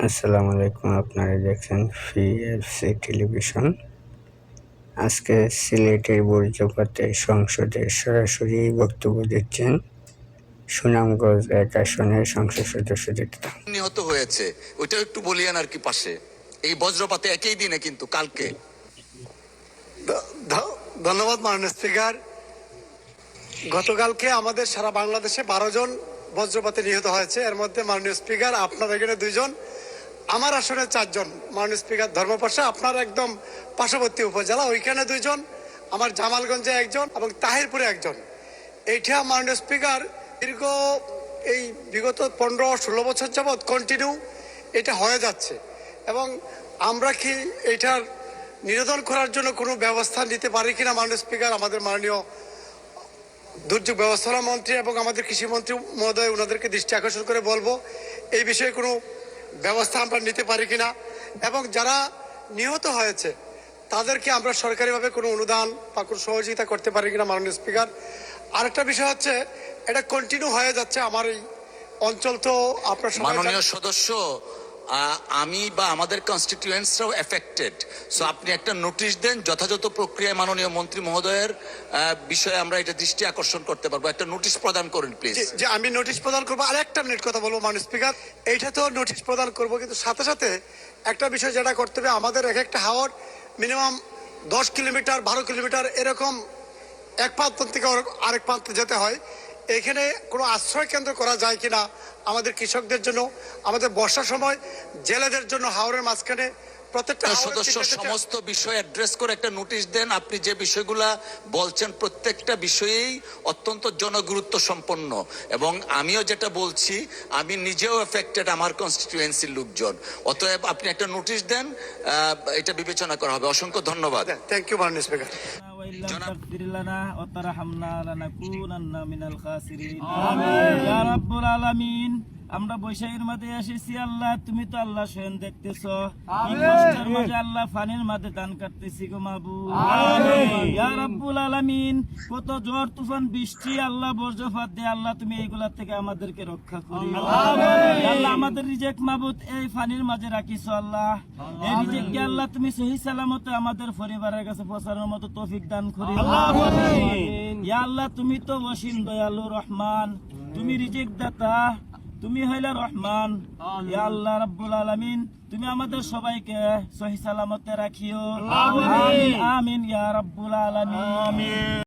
আসসালামু আলাইকুম। আপনারা দেখছেন PFC টেলিভিশন। আজকে সিলেটের বর্জ্যপাতে সংসদে সরাসরি বক্তব্য দিচ্ছেন সুনামগঞ্জ ১ আসনের সংসদ সদস্যদের। নিহত হয়েছে ওইটা একটু বলিয়েন আর কি পাশে। এই বজ্রপাতে একই দিনে কিন্তু কালকে। ধন্যবাদ মাননীয় স্পিকার। গতকালকে আমাদের সারা বাংলাদেশে 12 জন বজ্রপাতে নিহত হয়েছে। এর মধ্যে মাননীয় স্পিকার আপনার এখানে 2 জন, আমার আসনে 4 জন। মাননীয় স্পিকার ধর্মপাশা আপনার একদম পার্শ্ববর্তী উপজেলা, ওইখানে 2 জন, আমার জামালগঞ্জে 1 জন এবং তাহিরপুরে 1 জন। এইটা মাননীয় স্পিকার দীর্ঘ এই বিগত 15-16 বছর যাবৎ কন্টিনিউ এটা হয়ে যাচ্ছে এবং আমরা কি এটার নিরোধন করার জন্য কোনো ব্যবস্থা নিতে পারি কিনা মাননীয় স্পিকার? আমাদের মাননীয় দুর্যোগ ব্যবস্থাপনা মন্ত্রী এবং আমাদের কৃষিমন্ত্রী মহোদয় ওনাদেরকে দৃষ্টি আকর্ষণ করে বলবো এই বিষয়ে কোনো ব্যবস্থা আমরা নিতে পারি কিনা, এবং যারা নিহত হয়েছে তাদেরকে আমরা সরকারিভাবে কোনো অনুদান বা কোনো সহযোগিতা করতে পারি কিনা মাননীয় স্পিকার। আরেকটা বিষয় হচ্ছে এটা কন্টিনিউ হয়ে যাচ্ছে আমার এই অঞ্চল, তো আপনার মাননীয় সদস্য আমি বা আমাদের কনস্টিটিউয়েন্টসরাও এফেক্টেড, সো আপনি একটা নোটিশ দেন, যথাযথ প্রক্রিয়ায় মাননীয় মন্ত্রী মহোদয়ের বিষয়ে আমরা এটা দৃষ্টি আকর্ষণ করতে পারবো। একটা নোটিশ প্রদান করুন প্লিজ। যে আমি নোটিশ প্রদান করবো। আর একটা মিনিট কথা বলবো মাননীয় স্পিকার, এইটা তো নোটিশ প্রদান করবো, কিন্তু সাথে সাথে একটা বিষয় যেটা করতে হবে, আমাদের এক একটা হাওর মিনিমাম 10 কিলোমিটার 12 কিলোমিটার এরকম এক প্রান্ত থেকে আরেক প্রান্তে যেতে হয়। এখানে কোনো আশ্রয় কেন্দ্র করা যায় কিনা আমাদের কৃষকদের জন্য, আমাদের বর্ষার সময় জেলেদের জন্য হাওরের মাঝখানে প্রত্যেকটা সদস্য সমস্ত বিষয় অ্যাড্রেস করে একটা নোটিশ দেন। আপনি যে বিষয়গুলা বলছেন প্রত্যেকটা বিষয়েই অত্যন্ত জনগুরুত্ব সম্পন্ন, এবং আমিও যেটা বলছি আমি নিজেও এফেক্টেড, আমার কনস্টিটিউয়েন্সির লোকজন। অতএব আপনি একটা নোটিশ দেন, এটা বিবেচনা করা হবে। অসংখ্য ধন্যবাদ। থ্যাংক ইউ মাননীয় স্পিকার। আমরা বৈশাখের মাঝে এসেছি আল্লাহ, তুমি তো আল্লাহ স্বয়ং দেখতেছ কষ্টের মাঝে আল্লাহ ফানির মাঝে দান কাটতেছি গো মাবুদ। ইয়া রাব্বুল আলামিন, কত ঝড় তুফান বৃষ্টি আল্লাহ বজ্রপাত দিয়ে আল্লাহ তুমি এইগুলা থেকে আমাদেরকে রক্ষা করি আল্লাহ। আমাদের রিজেক মাবুদ এই ফানির মাঝে রাখিস আল্লাহ, এই রিজেককে আল্লাহ তুমি সহি সালামতে আমাদের পরিবারের কাছে পৌঁছানোর মতো তৌফিক দান করি ইয়া আল্লাহ। তুমি তো ওয়াসিম দয়ালু রহমান, তুমি রিজেক দাতা, তুমি হইলা রহমান। ইয়া আল্লাহ রাব্বুল আলামিন, তুমি আমাদের সবাইকে সহি সালামতে রাখিও। আমিন আমিন ইয়া রাব্বুল আলামিন।